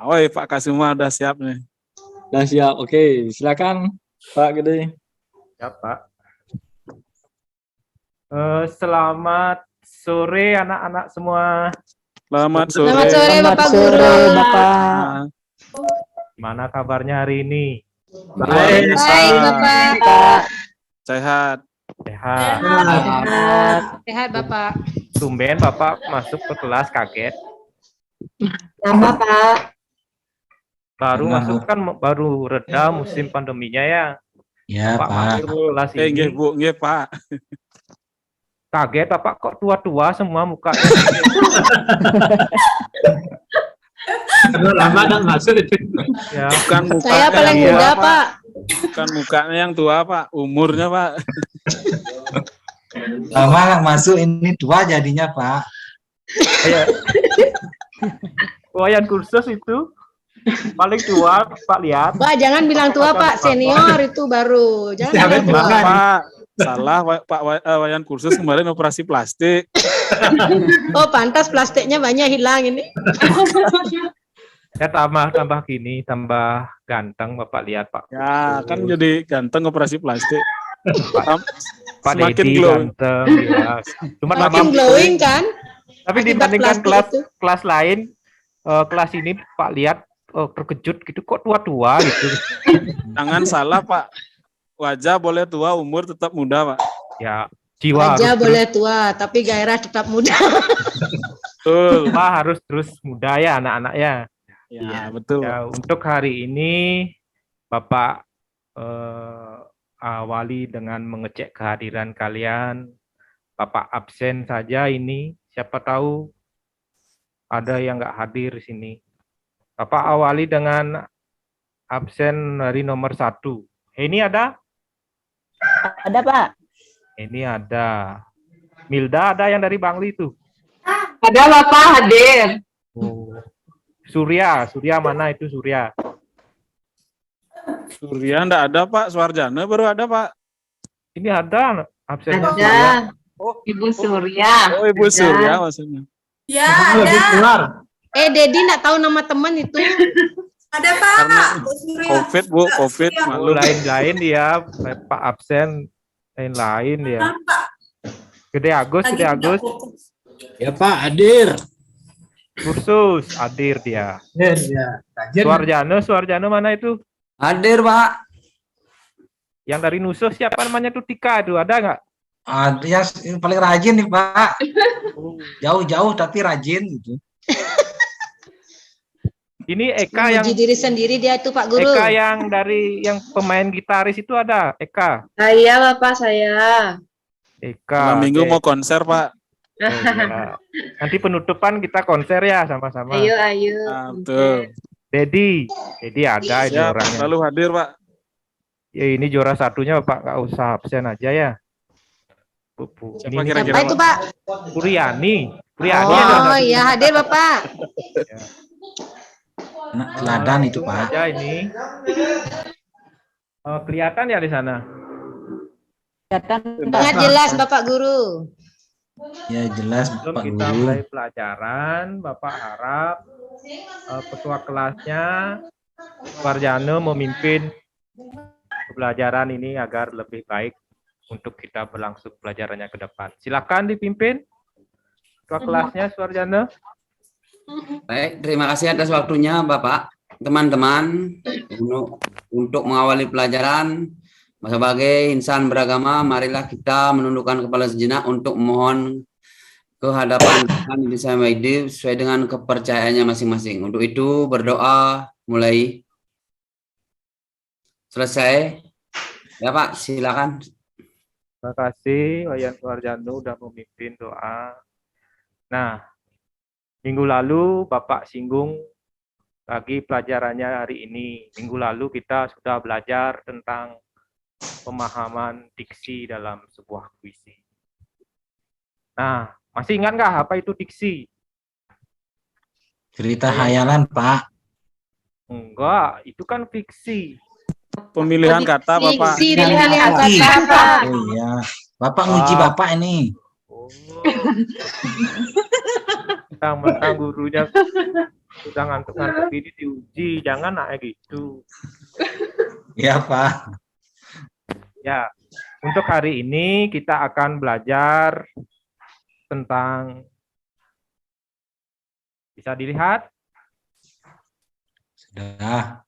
Oi, Pak Kasuma udah siap nih. Udah siap. Oke, silakan Pak Gede. Ya, Pak. Selamat sore anak-anak semua. Selamat sore. Selamat sore Bapak Guru. Bapak. Gimana kabarnya hari ini? Baik, Baik Bapak. Sehat. Sehat. Sehat Bapak. Tumben Bapak masuk ke kelas kaget. Nama Pak. Baru masuk kan baru reda musim pandeminya ya. Ya, Pak masuk ke kelas ini. Nggih, Bu, nggih, Pak. Kaget Bapak kok tua-tua semua mukanya. Karena lama dan masuk itu. Ya, Bukan mukanya Saya paling yang tua, muda Pak. Bukan mukanya yang tua, Pak. Umurnya, Pak. Lama nggak masuk ini tua jadinya Pak. kayak wayan kursus itu paling tua Pak lihat. Pak jangan bilang tua Pak, senior itu baru. Jangan bilang tua. Pak, salah Pak Wayan kursus kemarin operasi plastik. Oh pantas plastiknya banyak hilang ini. Ya tambah gini, tambah ganteng Bapak lihat Pak. Ya, kan jadi ganteng operasi plastik. Pak Semakin Dedi glowing. ganteng ya. Cuma Makin glowing kan? tapi akibat dibandingkan plastik itu. kelas lain, kelas ini Pak lihat terkejut gitu kok tua-tua gitu. Jangan salah, Pak. Wajah boleh tua, umur tetap muda, Pak. Ya, jiwa Wajah harus boleh tua, tapi gairah tetap muda. Betul. Pak harus terus muda ya anak-anak ya. Ya, betul. Ya, untuk hari ini Bapak awali dengan mengecek kehadiran kalian. Bapak absen saja ini. Siapa tahu ada yang nggak hadir di sini. Bapak awali dengan absen dari nomor 1. Ini ada? Ada Pak. Ini ada. Milda ada yang dari Bangli tuh. Ada Bapak hadir. Oh. Surya mana itu Surya? Surya enggak ada, Pak. Suarjana baru ada, Pak. Ini ada absen Surya. Ada. Ibu Surya. Oh, Ibu Surya maksudnya. Ya, ada. Dedi nggak tahu nama teman itu. Ada Pak. Karena Bu Surya. COVID, Bu, COVID. Surya. Oh, Malu. lain-lain dia, Pak absen, lain-lain dia. Pak. Gede Agus. Ya Pak, hadir. Kursus hadir dia. Ya. Suarjana mana itu? Hadir Pak. Yang dari Nusus siapa namanya tuh Tika itu ada nggak? Ada yang paling rajin nih Pak. Jauh-jauh tapi rajin gitu. Ini Eka yang Memuji diri sendiri dia itu Pak Guru. Eka yang dari yang pemain gitaris itu ada Eka. Saya Bapak saya. Eka. Malam minggu oke. mau konser, Pak. Oh, iya. Nanti penutupan kita konser ya sama-sama. Ayo. Nah, betul. Dedi ada ini Siap, orangnya. selalu hadir, Pak. Ya, ini juara satunya Pak, nggak usah absen aja ya. Bu. Siapa Ini kira-kira? Siapa itu Pak? Puriani ada Oh iya hadir Bapak. Anak teladan itu Pak. aja ini. Kelihatan ya di sana. Kelihatan Sangat jelas Bapak Guru. Ya jelas Sebelum Pak kita Guru. mulai pelajaran, Bapak harap ketua kelasnya Warjano memimpin pembelajaran ini agar lebih baik untuk kita berlangsung pelajarannya ke depan. Silakan dipimpin ketua kelasnya Suarjana. Baik, terima kasih atas waktunya Bapak, teman-teman, untuk mengawali pelajaran. Sebagai insan beragama, marilah kita menundukkan kepala sejenak untuk memohon kehadapan Tuhan Yang Esa Maha sesuai dengan kepercayaannya masing-masing. Untuk itu berdoa mulai. Selesai. Ya Pak, silakan. Terima kasih Wayan Suarjano sudah memimpin doa. Nah, minggu lalu Bapak singgung lagi pelajarannya hari ini. Minggu lalu kita sudah belajar tentang pemahaman diksi dalam sebuah puisi. Nah, masih ingat nggak apa itu diksi? Cerita hayalan Pak. Enggak, itu kan fiksi. Pemilihan kata, Bapak. Diksi pilihan kata Pak. Oh iya. Bapak nguji Bapak ini. Oh. Mentang-mentang gurunya Udah ngantuk-ngantuk ini diuji, jangan kayak gitu. Ya, Pak. Ya, untuk hari ini kita akan belajar tentang, bisa dilihat Sudah.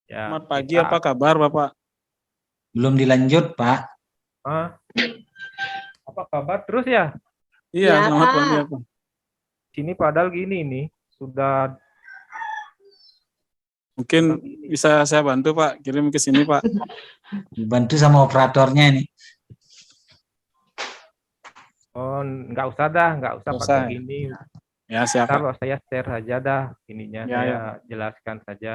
ya. Selamat pagi, kita- apa kabar Bapak? Belum dilanjut, Pak. Ah, apa kabar terus ya? Iya, Ya, selamat Pak. pagi apa? Sini padahal gini nih, sudah Mungkin bisa saya bantu Pak, kirim ke sini Pak. Dibantu sama operatornya ini. nggak usah dah, nggak usah Nggak pakai usah. gini. Ya, siap Pak. Ntar saya share saja dah ininya, Ya, saya ya. jelaskan saja.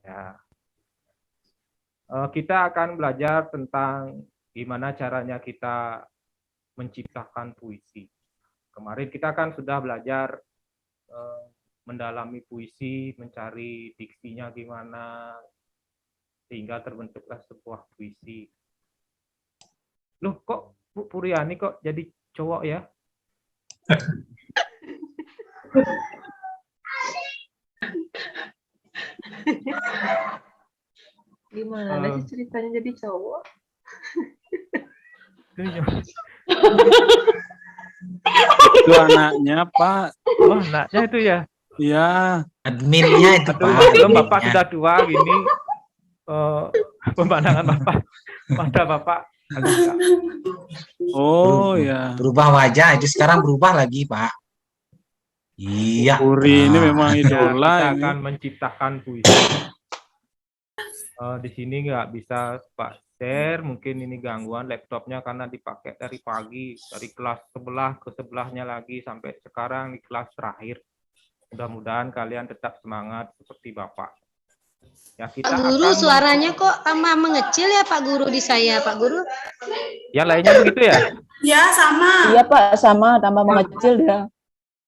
Ya. Kita akan belajar tentang gimana caranya kita menciptakan puisi. Kemarin kita kan sudah belajar mendalami puisi, mencari diksinya gimana, sehingga terbentuklah sebuah puisi. Loh, kok Bu Puryani kok jadi cowok ya? Gimana sih ceritanya jadi cowok? Itu anaknya Pak. Oh, anaknya itu ya. Iya. Adminnya itu, Aduh, Pak. belum Bapak adminnya. sudah tua gini, pemandangan Bapak, mata Bapak agak Oh ya. Berubah wajah, itu sekarang berubah lagi, Pak. Iya. Puri ini Ah. memang Ya, idola kita ini. akan menciptakan puisi. Di sini nggak bisa Pak share, mungkin ini gangguan laptopnya karena dipakai dari pagi, dari kelas sebelah ke sebelahnya lagi sampai sekarang di kelas terakhir. Mudah-mudahan kalian tetap semangat seperti Bapak. Ya, kita Pak Guru, akan suaranya kok tambah mengecil ya Pak Guru di saya, Pak Guru? ya lainnya begitu ya. Ya, sama. Iya Pak, sama tambah mengecil dia.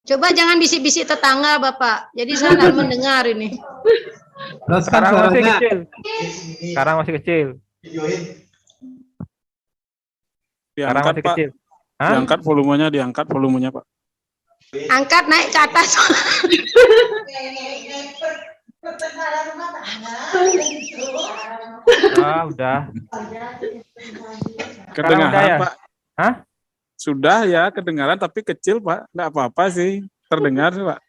Coba jangan bisik-bisik tetangga Bapak. Jadi saya nggak mendengar ini. Sekarang masih kecil. Sekarang masih kecil. Sekarang Diangkat masih Pak. kecil. Hah? Diangkat volumenya Pak. Angkat naik ke atas. Udah. Kedengaran udah ya? Pak. Hah? Sudah ya, kedengaran tapi kecil Pak. Nggak apa-apa sih. Terdengar sih Pak.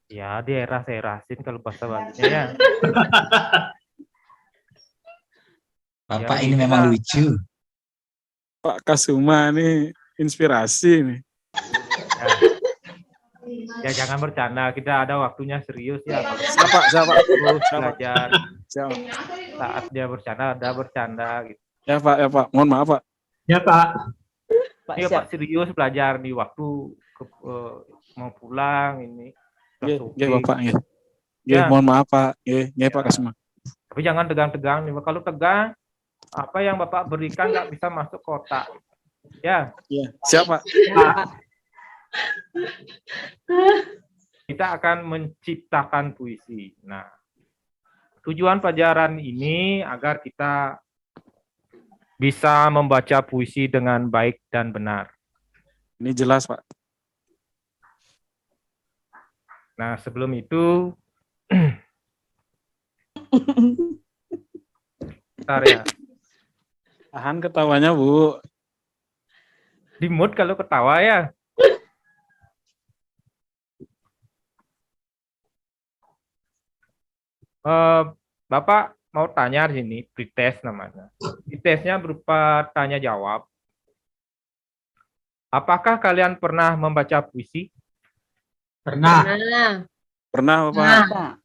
Ya, dieras-erasin kalau bahasa Balinya ya. Bapak Ya, ini kita- memang lucu. Pak Kasuma ini inspirasi nih. Ya jangan bercanda, kita ada waktunya serius ya. Kalau Siapa? terus belajar, Siapa? saat dia bercanda, ada bercanda gitu. Ya Pak. Mohon maaf Pak. Iya Pak, serius belajar di waktu mau pulang ini. Nggih, Sudah nggih, sopir. Bapak nggih. Nggih, Ya. mohon maaf Pak. Nggih Pak Kasuma. Tapi jangan tegang-tegang nih. Kalau tegang, apa yang Bapak berikan nggak bisa masuk kotak. Ya, Iya, siapa? kita akan menciptakan puisi. Nah, tujuan pelajaran ini agar kita bisa membaca puisi dengan baik dan benar. Ini jelas Pak. Nah, sebelum itu, bentar ya. Tahan ketawanya Bu. Di mood kalau ketawa ya. Bapak mau tanya di sini, pretest namanya. Pretestnya berupa tanya jawab. Apakah kalian pernah membaca puisi? Pernah. Nah, Pernah Bapak?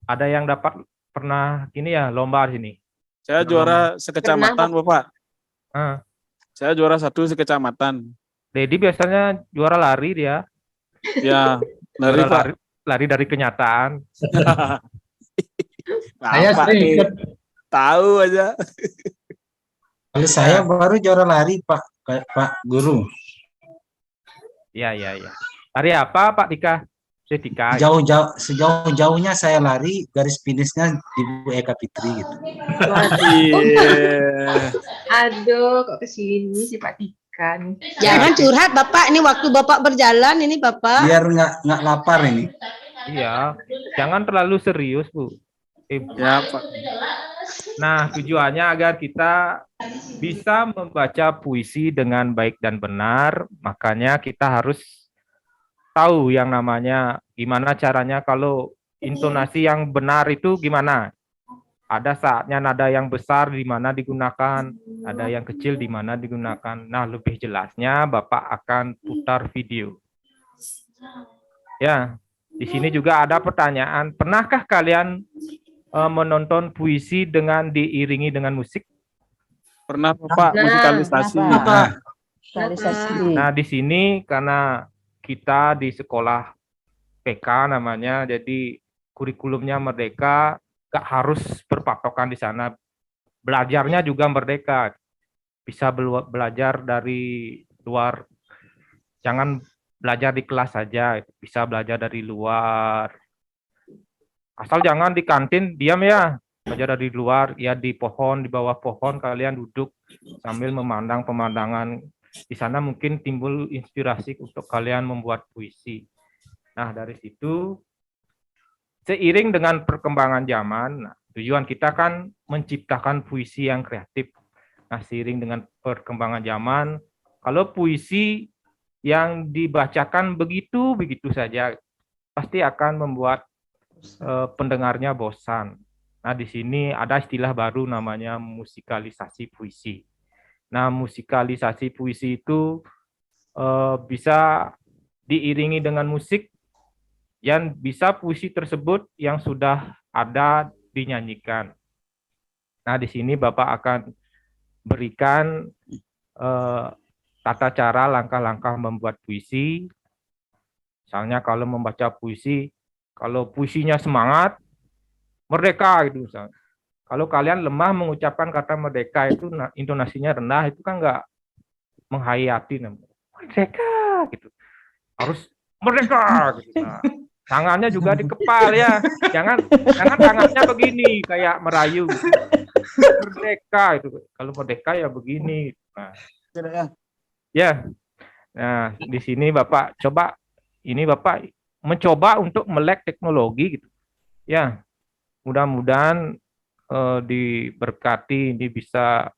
Ada yang dapat pernah gini ya, lomba di sini. Saya juara sekecamatan Bapak. Ah, Saya juara 1 sekecamatan. Dedi biasanya juara lari dia. Ya, dari Juara Pak. lari dari kenyataan. Saya Bapak sering nih, ikut. tahu aja. Kalau saya baru juara lari, Pak Guru. Iya. Lari apa Pak Dika? Setika. Sejauh-jauhnya saya lari, garis finishnya Ibu Eka Fitri gitu. Iya. Aduh, kok kesini sih Pak Tika nih. Jangan curhat Bapak, ini waktu Bapak berjalan ini Bapak. Biar nggak lapar ini. Iya, jangan terlalu serius, Bu. Ya, Pak. Nah, tujuannya agar kita bisa membaca puisi dengan baik dan benar, makanya kita harus tahu yang namanya gimana caranya kalau intonasi yang benar itu gimana. Ada saatnya nada yang besar di mana digunakan, ada yang kecil di mana digunakan. Nah, lebih jelasnya Bapak akan putar video. Ya, di sini juga ada pertanyaan, pernahkah kalian menonton puisi dengan diiringi dengan musik? Pernah Pak Nah, musikalisasi. kenapa? Realisasi. Nah, di sini karena kita di sekolah PK namanya, jadi kurikulumnya merdeka, gak harus berpatokan di sana. Belajarnya juga merdeka, bisa belajar dari luar. Jangan belajar di kelas saja, bisa belajar dari luar. Asal jangan di kantin diam ya, belajar dari luar, ya di pohon, di bawah pohon kalian duduk sambil memandang pemandangan. Di sana mungkin timbul inspirasi untuk kalian membuat puisi. Nah, dari situ, seiring dengan perkembangan zaman, tujuan kita kan menciptakan puisi yang kreatif. Nah, seiring dengan perkembangan zaman, kalau puisi yang dibacakan begitu saja, pasti akan membuat pendengarnya bosan. Nah, di sini ada istilah baru namanya musikalisasi puisi. Nah, musikalisasi puisi itu bisa diiringi dengan musik yang bisa puisi tersebut yang sudah ada dinyanyikan. Nah, di sini Bapak akan berikan tata cara langkah-langkah membuat puisi. Misalnya kalau membaca puisi, kalau puisinya semangat, merdeka gitu misalnya. Kalau kalian lemah mengucapkan kata merdeka itu intonasinya rendah, itu kan nggak menghayati namanya. Merdeka gitu. Harus merdeka gitu. Nah, tangannya juga dikepal ya. Jangan tangannya begini kayak merayu. Gitu. Merdeka itu. Kalau merdeka ya begini. Nah, ya. Nah, di sini Bapak coba Bapak mencoba untuk melek teknologi gitu. Ya. Mudah-mudahan diberkati ini bisa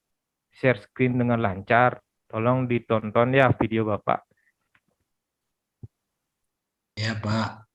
share screen dengan lancar. Tolong ditonton ya video Bapak. Ya, Pak.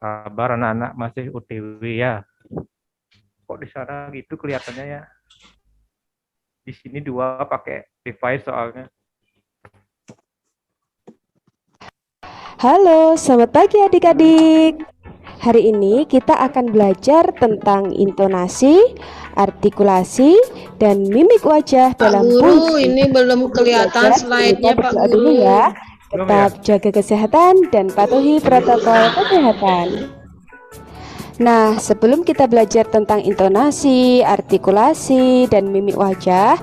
Sabar anak-anak masih OTW ya. Kok di sana gitu kelihatannya ya. Di sini dua pakai device soalnya. Halo, selamat pagi adik-adik. Hari ini kita akan belajar tentang intonasi, artikulasi, dan mimik wajah Pak dalam Guru, puisi. ini belum kelihatan slide-nya Pak Berdoa dulu Guru. ya. Tetap jaga kesehatan dan patuhi protokol kesehatan. Nah, sebelum kita belajar tentang intonasi, artikulasi, dan mimik wajah,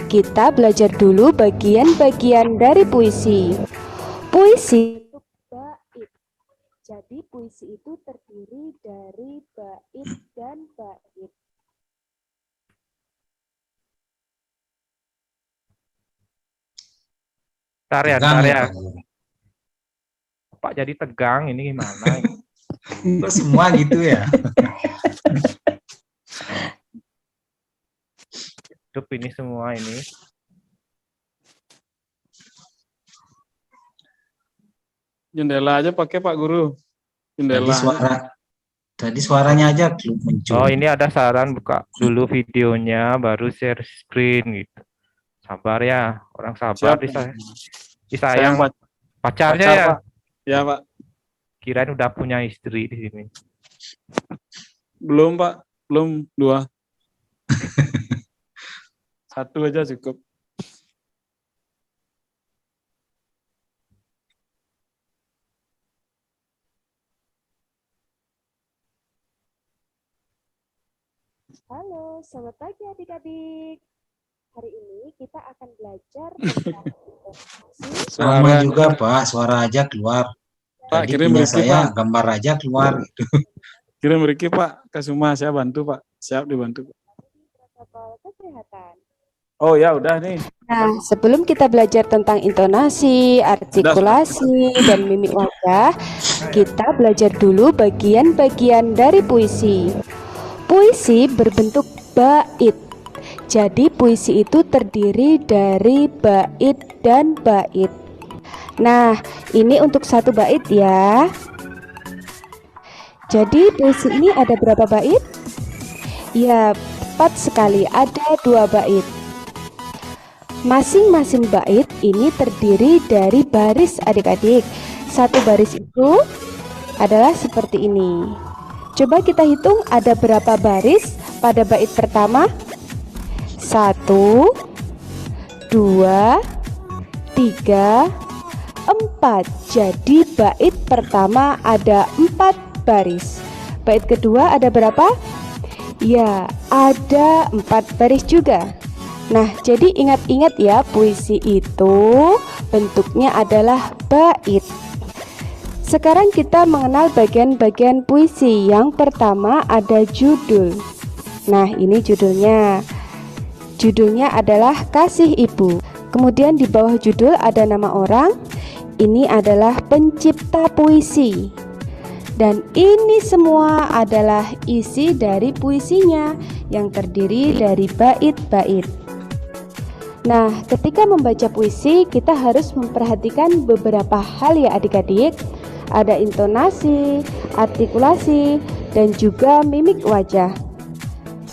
kita belajar dulu bagian-bagian dari puisi. Puisi itu bait. Jadi puisi itu terdiri dari bait dan bait. Bentar ya, Tegang bentar ya, ya. Pak. Pak jadi tegang ini gimana? Kok semua gitu ya? Hidup ini semua ini. Jendela aja pakai Pak Guru. Jendela. Tadi suaranya aja muncul. Oh, ini ada saran buka dulu videonya baru share screen gitu. Sabar ya, orang sabar Siap. Sayang Sayang pacarnya pacar, ya. Pak. Ya, Pak. Kirain udah punya istri di sini. Belum, Pak. Belum 2. 1 aja cukup. Halo, selamat pagi adik-adik. Hari ini kita akan belajar tentang informasi. Sama juga Pak, suara aja keluar. Pak, Tadi kirim punya Ricky, saya Pak. gambar aja keluar gitu. Kirim Ricky, Pak. Ke Suma, saya bantu, Pak. Siap dibantu. Protokol kesehatan. Oh ya, udah nih. Nah, sebelum kita belajar tentang intonasi, artikulasi, dan mimik wajah, kita belajar dulu bagian-bagian dari puisi. Puisi berbentuk bait. Jadi puisi itu terdiri dari bait dan bait. Nah, ini untuk satu bait ya. Jadi puisi ini ada berapa bait? Ya, tepat sekali, ada 2 bait. Masing-masing bait ini terdiri dari baris adik-adik. Satu baris itu adalah seperti ini. Coba kita hitung ada berapa baris pada bait pertama? 1, 2, 3, 4. Jadi bait pertama ada 4 baris. Bait kedua ada berapa? Ya, ada 4 baris juga. Nah, jadi ingat-ingat ya, puisi itu bentuknya adalah bait. Sekarang kita mengenal bagian-bagian puisi. Yang pertama ada judul. Nah, ini judulnya. Judulnya adalah Kasih Ibu. Kemudian di bawah judul ada nama orang. Ini adalah pencipta puisi. Dan ini semua adalah isi dari puisinya yang terdiri dari bait-bait. Nah, ketika membaca puisi, kita harus memperhatikan beberapa hal ya adik-adik. Ada intonasi, artikulasi, dan juga mimik wajah.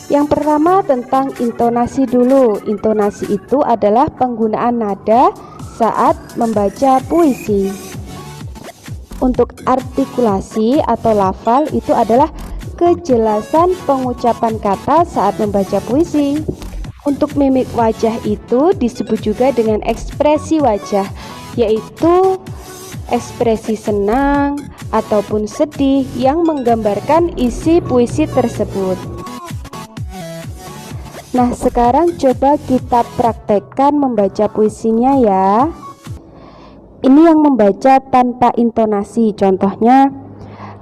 Yang pertama tentang intonasi dulu. Intonasi itu adalah penggunaan nada saat membaca puisi. Untuk artikulasi atau lafal itu adalah kejelasan pengucapan kata saat membaca puisi. Untuk mimik wajah itu disebut juga dengan ekspresi wajah, yaitu ekspresi senang ataupun sedih yang menggambarkan isi puisi tersebut. Nah, sekarang coba kita praktekkan membaca puisinya ya. Ini yang membaca tanpa intonasi. Contohnya,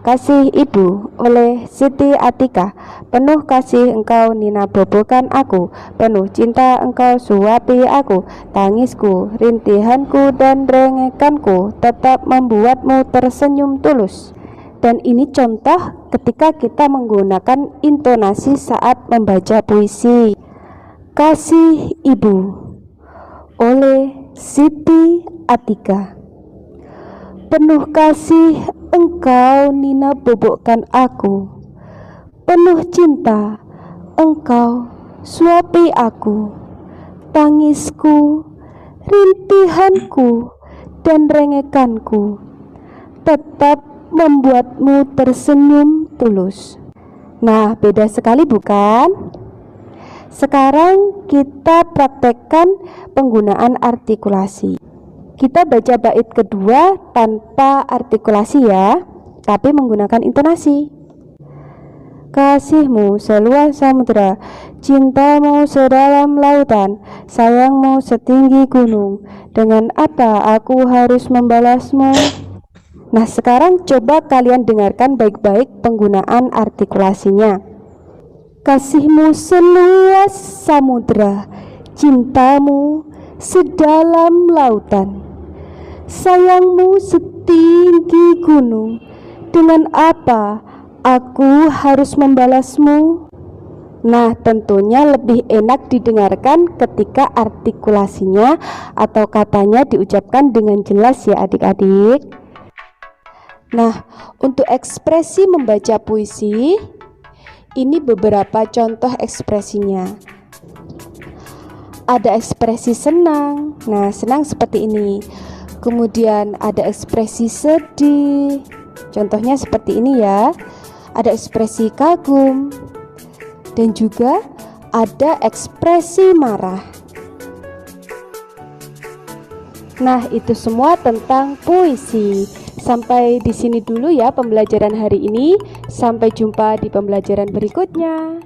Kasih Ibu oleh Siti Atika. Penuh kasih engkau Nina bobokan aku, penuh cinta engkau suapi aku. Tangisku, rintihanku dan rengekanku tetap membuatmu tersenyum tulus. Dan ini contoh ketika kita menggunakan intonasi saat membaca puisi. Kasih Ibu oleh Siti Atika. Penuh kasih engkau Nina bobokkan aku, penuh cinta engkau suapi aku. Tangisku, rintihanku dan rengekanku tetap membuatmu tersenyum tulus. Nah, beda sekali bukan? Sekarang kita praktekkan penggunaan artikulasi. Kita baca bait kedua tanpa artikulasi ya, tapi menggunakan intonasi. Kasihmu seluas samudra, cintamu sedalam lautan, sayangmu setinggi gunung. Dengan apa aku harus membalasmu? Nah, sekarang coba kalian dengarkan baik-baik penggunaan artikulasinya. Kasihmu seluas samudra, cintamu sedalam lautan, sayangmu setinggi gunung. Dengan apa aku harus membalasmu? Nah, tentunya lebih enak didengarkan ketika artikulasinya atau katanya diucapkan dengan jelas ya adik-adik. Nah, untuk ekspresi membaca puisi, ini beberapa contoh ekspresinya. Ada ekspresi senang. Nah, senang seperti ini. Kemudian ada ekspresi sedih. Contohnya seperti ini ya. Ada ekspresi kagum. Dan juga ada ekspresi marah. Nah, itu semua tentang puisi. Sampai di sini dulu ya pembelajaran hari ini. Sampai jumpa di pembelajaran berikutnya.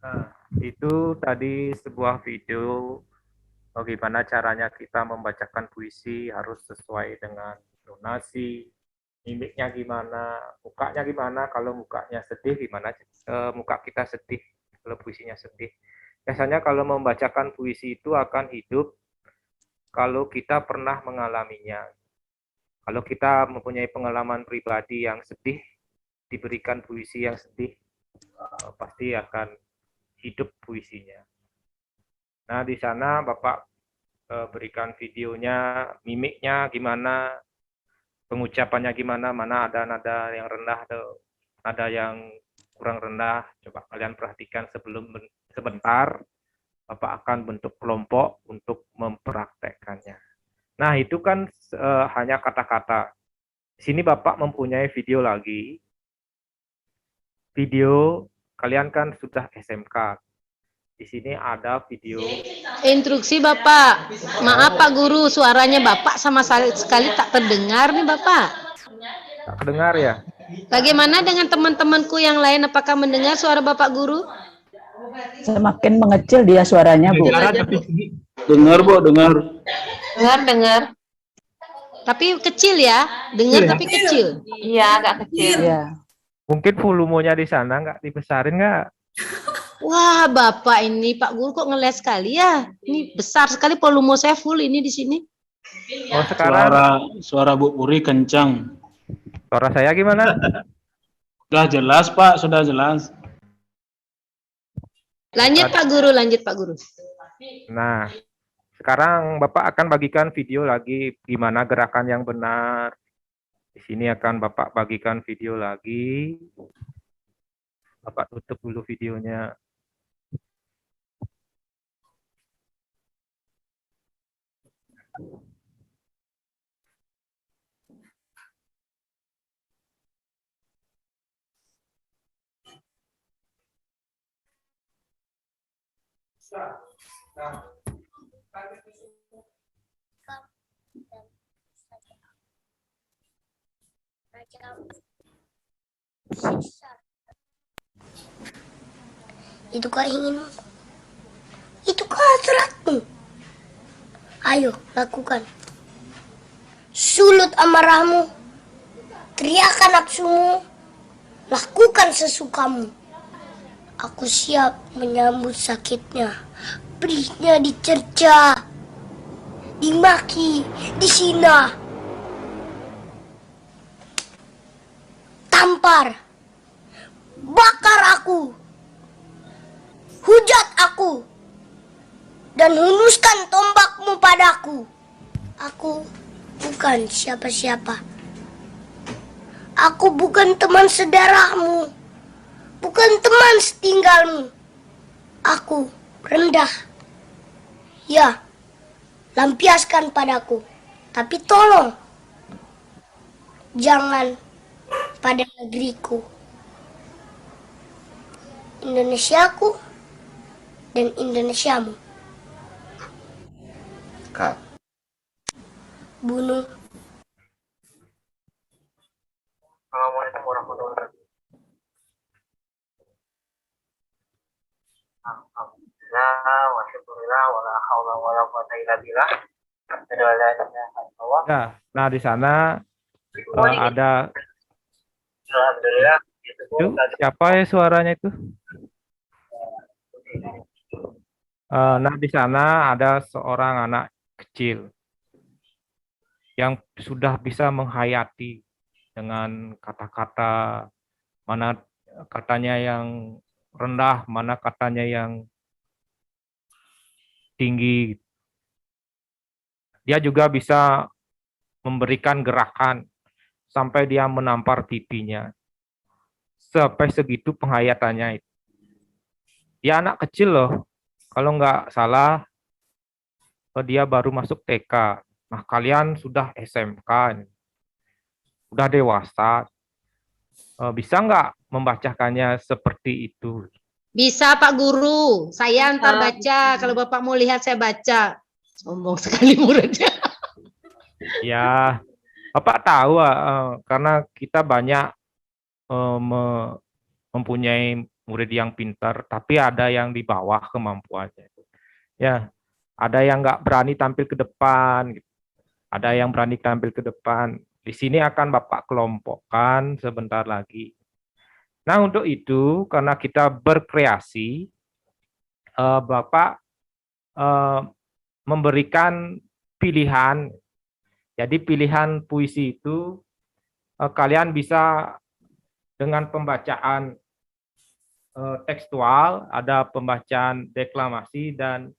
Nah, itu tadi sebuah video bagaimana caranya kita membacakan puisi harus sesuai dengan intonasi, mimiknya gimana, mukanya gimana, kalau mukanya sedih gimana, muka kita sedih, kalau puisinya sedih. Biasanya kalau membacakan puisi itu akan hidup kalau kita pernah mengalaminya. Kalau kita mempunyai pengalaman pribadi yang sedih, diberikan puisi yang sedih, pasti akan hidup puisinya. Nah, di sana Bapak berikan videonya, mimiknya gimana, pengucapannya gimana, mana ada nada yang rendah atau nada yang kurang rendah. Coba kalian perhatikan sebentar, Bapak akan bentuk kelompok untuk mempraktekkannya. Nah, itu kan hanya kata-kata. Di sini Bapak mempunyai video lagi. Video, kalian kan sudah SMK. Di sini ada video. Instruksi Bapak. Maaf Pak Guru, suaranya Bapak sama sekali tak terdengar nih Bapak. Tak kedengar ya? Bagaimana dengan teman-temanku yang lain? Apakah mendengar suara Bapak Guru? Semakin mengecil dia suaranya, Bu. Dengar, Bu, dengar. Dengar. Tapi kecil ya, dengar tapi kecil. Iya, agak kecil. Iya. Mungkin volumenya di sana nggak dibesarin nggak? Wah, Bapak ini Pak Guru kok ngeles sekali ya. Ini besar sekali volume saya full ini di sini. Oh, sekarang Suara Bu Puri kencang. suara saya gimana? Sudah jelas, Pak, sudah jelas. Lanjut Pak Guru, lanjut Pak Guru. Nah, sekarang Bapak akan bagikan video lagi gimana gerakan yang benar. Di sini akan Bapak bagikan video lagi. Bapak tutup dulu videonya. Itukah inginmu? Itukah hasratmu? Ayo, lakukan. Sulut amarahmu, teriakan nafsumu, lakukan sesukamu. Aku siap menyambut sakitnya, pedihnya dicerca, dimaki, disina, tampar, bakar aku, hujat aku, dan hunuskan tombakmu padaku. Aku bukan siapa-siapa. Aku bukan teman sedarahmu, bukan teman setinggalmu. Aku rendah. Ya, lampiaskan padaku. Tapi tolong, jangan pada negeriku, Indonesiaku, dan Indonesiamu. Kak. Bunuh. Assalamualaikum warahmatullahi wabarakatuh. Alhamdulillah, wa syukurillah, wa la haula wa la quwwata illa billah. Nah, di sana ada. Alhamdulillah. Itu siapa ya suaranya itu? Nah, di sana ada seorang anak kecil yang sudah bisa menghayati dengan kata-kata, mana katanya yang rendah, mana katanya yang tinggi. Dia juga bisa memberikan gerakan sampai dia menampar pipinya. Sampai segitu penghayatannya itu. dia anak kecil loh. Kalau nggak salah, dia baru masuk TK. Nah, kalian sudah SMK, sudah dewasa. Bisa nggak membacakannya seperti itu? Bisa Pak Guru, saya antar baca. Kalau Bapak mau lihat saya baca. Sombong sekali muridnya. Ya, Bapak tahu karena kita banyak mempunyai murid yang pintar, tapi ada yang di bawah kemampuannya. Ya, ada yang nggak berani tampil ke depan, gitu. Ada yang berani tampil ke depan. Di sini akan Bapak kelompokkan sebentar lagi. Nah, untuk itu, karena kita berkreasi, Bapak memberikan pilihan. Jadi pilihan puisi itu kalian bisa dengan pembacaan tekstual, ada pembacaan deklamasi dan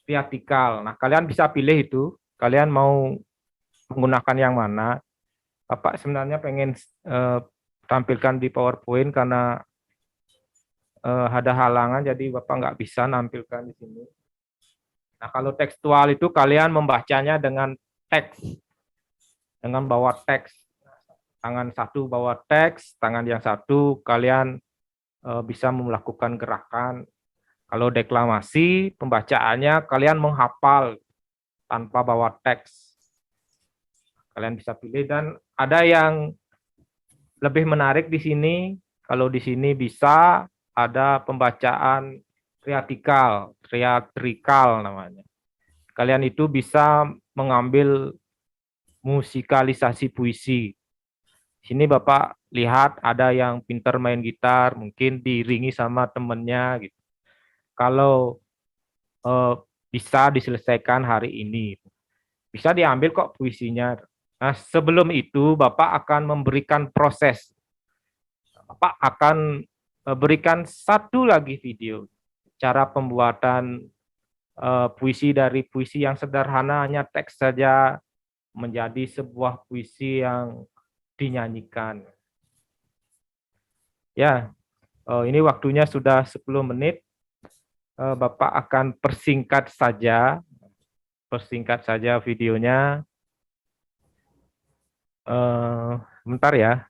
teatrikal. Nah, kalian bisa pilih itu. Kalian mau menggunakan yang mana? Bapak sebenarnya pengen tampilkan di PowerPoint karena ada halangan, jadi Bapak nggak bisa nampilkan di sini. Nah, kalau tekstual itu kalian membacanya dengan teks, dengan bawa teks. Tangan satu bawa teks, tangan yang satu kalian bisa melakukan gerakan. Kalau deklamasi, pembacaannya kalian menghafal tanpa bawa teks. Kalian bisa pilih dan ada yang lebih menarik di sini. Kalau di sini bisa ada pembacaan teatrikal namanya. Kalian itu bisa mengambil musikalisasi puisi. Sini Bapak lihat ada yang pintar main gitar, mungkin diiringi sama temennya gitu. Kalau bisa diselesaikan hari ini, bisa diambil kok puisinya. Nah, sebelum itu Bapak akan memberikan proses. Bapak akan berikan satu lagi video cara pembuatan puisi dari puisi yang sederhana hanya teks saja menjadi sebuah puisi yang dinyanyikan. Ya, ini waktunya sudah 10 menit. Bapak akan persingkat saja videonya. Bentar ya.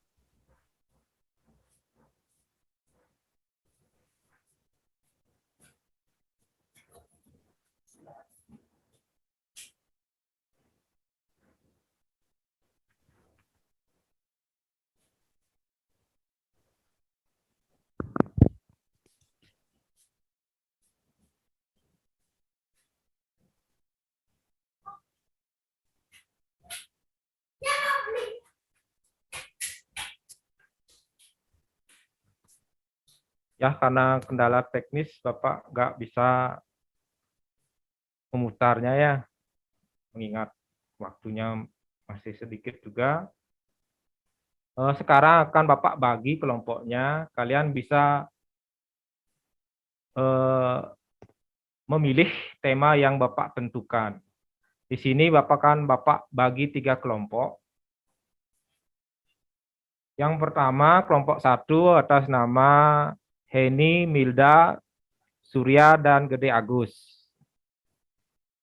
Ya, karena kendala teknis Bapak nggak bisa memutarnya ya, mengingat waktunya masih sedikit juga. Sekarang akan Bapak bagi kelompoknya, kalian bisa memilih tema yang Bapak tentukan. Di sini Bapak bagi 3 kelompok. Yang pertama, kelompok 1 atas nama Heni, Milda, Surya, dan Gede Agus.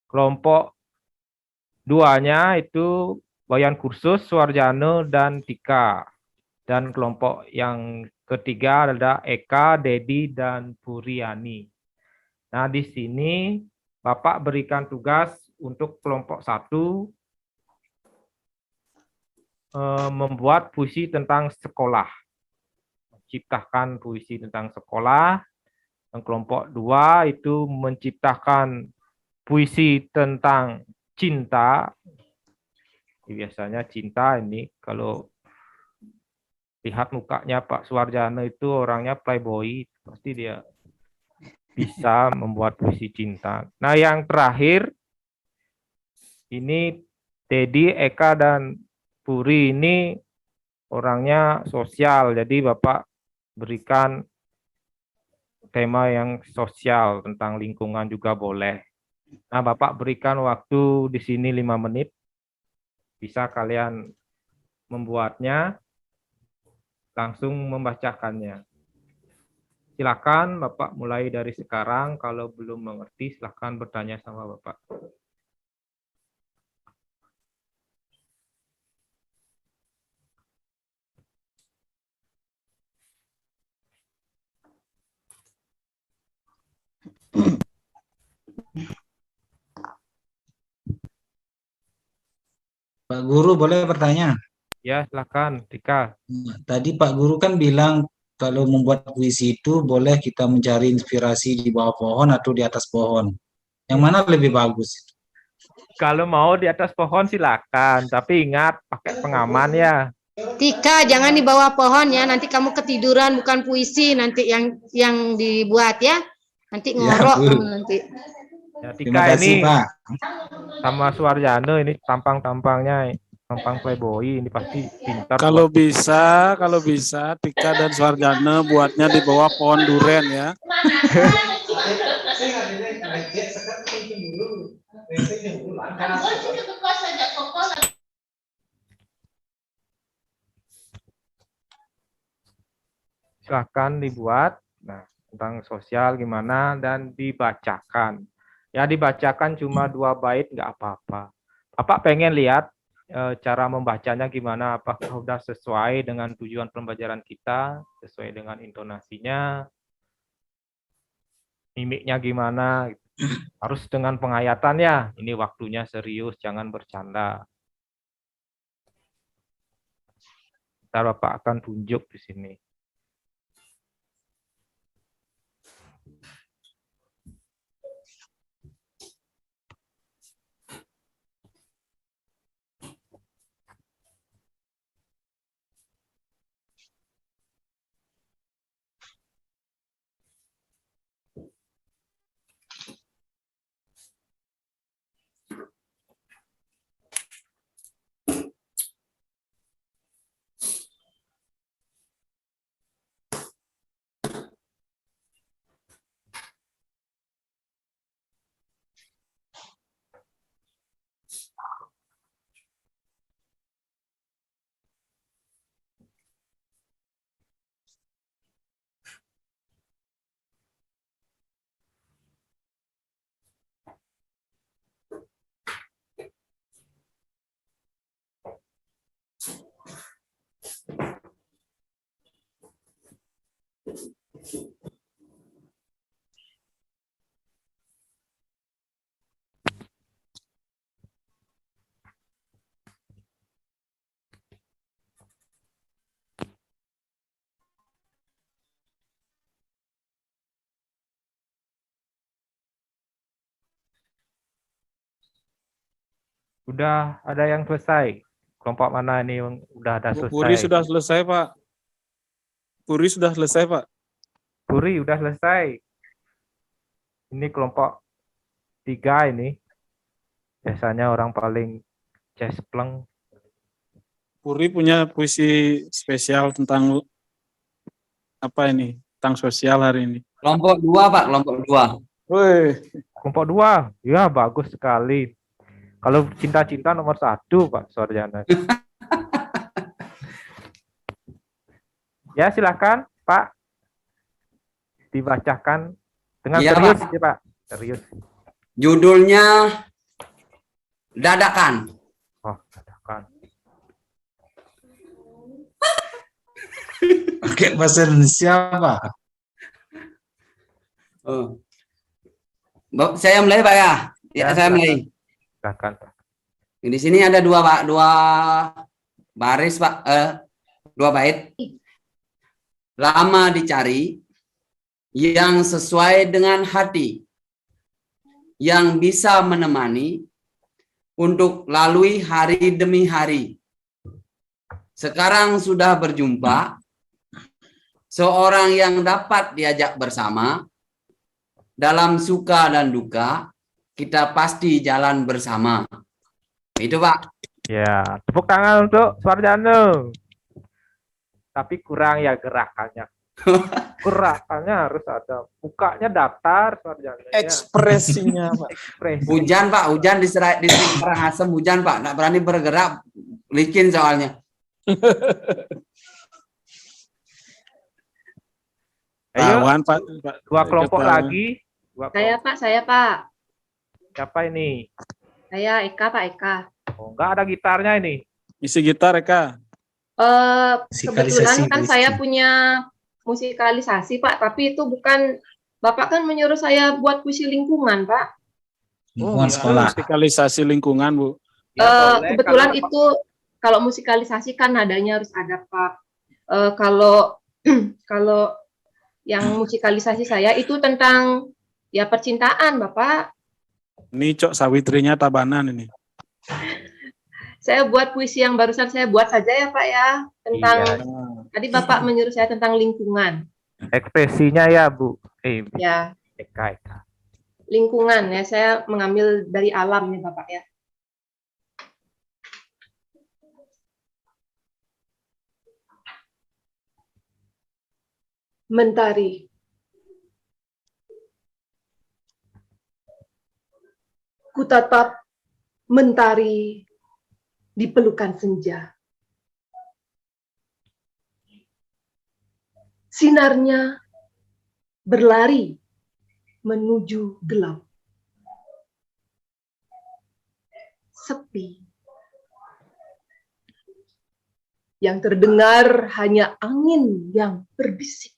Kelompok 2-nya itu Wayan Kursus, Suarjano, dan Tika. Dan kelompok yang ketiga adalah Eka, Dedi, dan Puriani. Nah, di sini Bapak berikan tugas untuk kelompok 1 membuat puisi tentang sekolah. Menciptakan puisi tentang sekolah. Dan kelompok 2 itu menciptakan puisi tentang cinta. Biasanya cinta ini kalau lihat mukanya Pak Suarjano itu orangnya playboy, pasti dia bisa membuat puisi cinta. Nah, yang terakhir ini Dedi, Eka, dan Puri ini orangnya sosial, jadi Bapak berikan tema yang sosial tentang lingkungan juga boleh. Nah, Bapak berikan waktu di sini 5 menit. Bisa kalian membuatnya, langsung membacakannya. silakan Bapak mulai dari sekarang. Kalau belum mengerti, silakan bertanya sama Bapak. Pak Guru boleh bertanya? Ya, silakan, Tika. Tadi Pak Guru kan bilang kalau membuat puisi itu boleh kita mencari inspirasi di bawah pohon atau di atas pohon. Yang mana lebih bagus? Kalau mau di atas pohon silakan, tapi ingat pakai pengaman ya. Tika, jangan di bawah pohon ya. Nanti kamu ketiduran, bukan puisi nanti yang dibuat ya. Nanti ngorok Bu. kamu nanti. Ya, Terima Tika kasih ini Pak. sama Suwarjana ini tampang-tampangnya tampang playboy, ini pasti pintar. Kalau bisa Tika dan Suwarjana buatnya di bawah pohon duren ya. Silahkan dibuat. Nah, tentang sosial gimana dan dibacakan. Ya, dibacakan cuma 2 bait nggak apa-apa. Bapak pengen lihat cara membacanya gimana, apakah sudah sesuai dengan tujuan pembelajaran kita, sesuai dengan intonasinya, mimiknya gimana. Harus dengan penghayatan ya. Ini waktunya serius, jangan bercanda. Ntar Bapak akan tunjuk di sini. Udah ada yang selesai? Kelompok mana ini yang udah ada selesai? Puri sudah selesai Pak. Puri sudah selesai Pak. Puri udah selesai. Ini kelompok 3 ini. Biasanya orang paling cespleng. Puri punya puisi spesial tentang apa ini? Tentang sosial hari ini. Kelompok 2 Pak, kelompok 2. Woi, Kelompok 2, ya bagus sekali. Kalau cinta-cinta nomor 1 Pak Suwarjana. Ya silakan Pak. Dibacakan dengan Iya, serius Pak. ya Pak. Serius. Judulnya Dadakan. Oh, dadakan. Pakai bahasa Indonesia Pak. Oh. Saya mulai Pak ya. Ya, Ya, saya silakan. mulai. Silakan Pak. Di sini ada 2 Pak, 2 baris Pak, 2 bait. Lama dicari yang sesuai dengan hati, yang bisa menemani untuk lalui hari demi hari. Sekarang sudah berjumpa, seorang yang dapat diajak bersama, dalam suka dan duka, kita pasti jalan bersama. Itu Pak. Ya, tepuk tangan untuk Suwarjana. Tapi kurang ya gerakannya. Gerakannya harus ada. Mukanya datar Suwarjana. Ya. ekspresinya Pak. Ekspresi. Hujan Pak, hujan di Karangasem hujan Pak, nggak berani bergerak, licin soalnya. Ayo, Tawan, Pak. dua kelompok Tawan. lagi. Saya Pak. Siapa ini? Saya Eka Pak Eka. Oh, enggak ada gitarnya ini. Isi gitar, Eka. Kebetulan kan puisi. saya punya musikalisasi Pak, tapi itu bukan, Bapak kan menyuruh saya buat puisi lingkungan Pak. Lingkungan Itu sekolah. musikalisasi lingkungan, Bu. Ya, boleh. Kebetulan Kalau- itu kalau musikalisasi kan nadanya harus ada Pak. Kalau kalau yang musikalisasi saya itu tentang ya percintaan Bapak. Ini Cok Sawitrinya Tabanan ini. Saya buat puisi yang barusan saya buat saja ya Pak ya, tentang Iya. tadi Bapak menyuruh saya tentang lingkungan. Ekspresinya ya, Bu. Ya, Eka. lingkungan ya, saya mengambil dari alam ya Bapak ya. Mentari. Kutatap mentari di pelukan senja. Sinarnya berlari menuju gelap. Sepi. Yang terdengar hanya angin yang berbisik.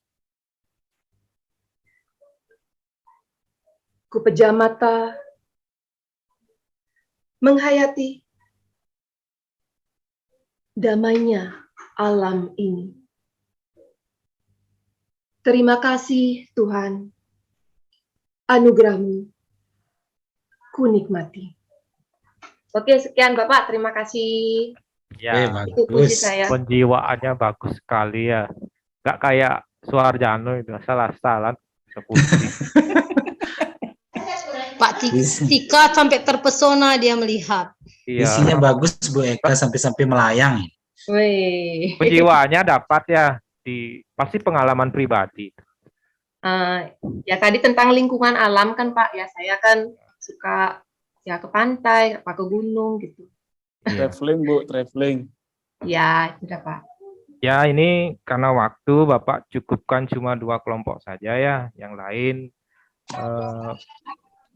Kupejam mata, menghayati damainya alam ini. Terima kasih Tuhan, anugerahmu ku nikmati. Oke, sekian Bapak, terima kasih. Ya, Itu puisi saya. penjiwaannya bagus sekali ya. Nggak kayak Suharjano itu, salah-salah. Pak Tika sampai terpesona dia melihat. Iya. Isinya bagus Bu Eka sampai melayang. Wih. Penjiwaannya dapat ya, pasti pengalaman pribadi. Ya tadi tentang lingkungan alam kan Pak, ya saya kan suka ya ke pantai, apa ke gunung gitu. Traveling, Bu, traveling. Ya, sudah Pak. Ya, ini karena waktu Bapak cukupkan cuma 2 kelompok saja ya. Yang lain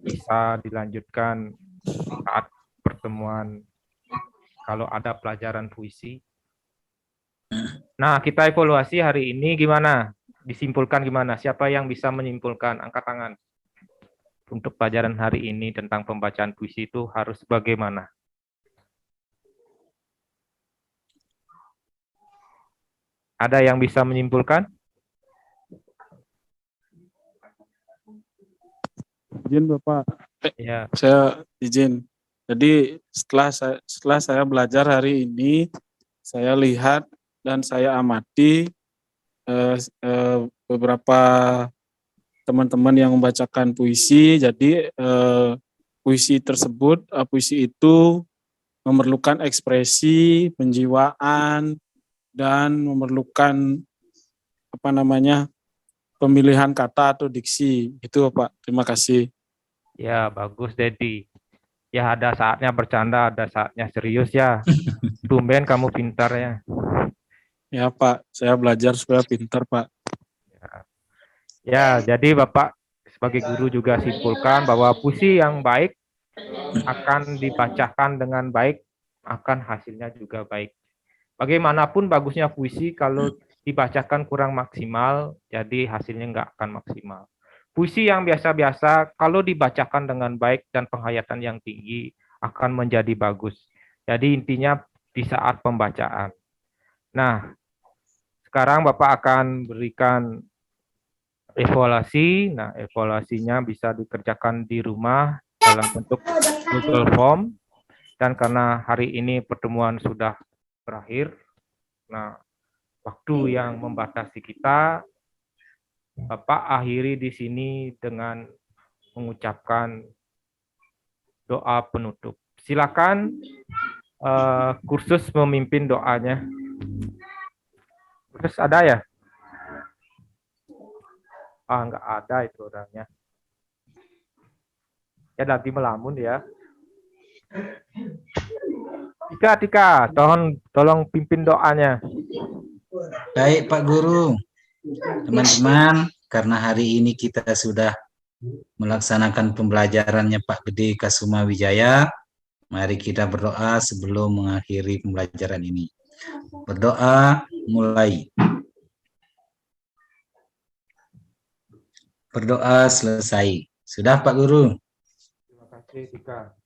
bisa dilanjutkan saat pertemuan kalau ada pelajaran puisi. Nah, kita evaluasi hari ini gimana? Disimpulkan gimana? Siapa yang bisa menyimpulkan? Angkat tangan. Untuk pelajaran hari ini tentang pembacaan puisi itu harus bagaimana? Ada yang bisa menyimpulkan? Izin Bapak. Ya. Saya izin. Jadi setelah saya belajar hari ini, saya lihat dan saya amati beberapa teman-teman yang membacakan puisi. Jadi puisi tersebut, puisi itu memerlukan ekspresi, penjiwaan, dan memerlukan pemilihan kata atau diksi. Itu Pak. Terima kasih. Ya, bagus Dedi. Ya, ada saatnya bercanda, ada saatnya serius ya. Tumben kamu pintar ya. Ya Pak, saya belajar supaya pintar Pak. Ya, jadi Bapak sebagai guru juga simpulkan bahwa puisi yang baik akan dibacakan dengan baik, akan hasilnya juga baik. Bagaimanapun bagusnya puisi, kalau dibacakan kurang maksimal, jadi hasilnya nggak akan maksimal. Puisi yang biasa-biasa, kalau dibacakan dengan baik dan penghayatan yang tinggi, akan menjadi bagus. Jadi intinya di saat pembacaan. Nah, sekarang Bapak akan berikan evaluasi. Nah, evaluasinya bisa dikerjakan di rumah dalam bentuk Google Form. Dan karena hari ini pertemuan sudah berakhir, nah, waktu yang membatasi kita, Bapak akhiri di sini dengan mengucapkan doa penutup. Silakan kursus memimpin doanya. Terus ada ya? Nggak ada itu orangnya. Ya nanti melamun ya. Tika, tolong pimpin doanya. Baik Pak Guru. Teman-teman, karena hari ini kita sudah melaksanakan pembelajarannya Pak Gede Kasuma Wijaya. Mari kita berdoa sebelum mengakhiri pembelajaran ini. Berdoa mulai. Berdoa selesai. Sudah Pak Guru? Terima kasih Tika.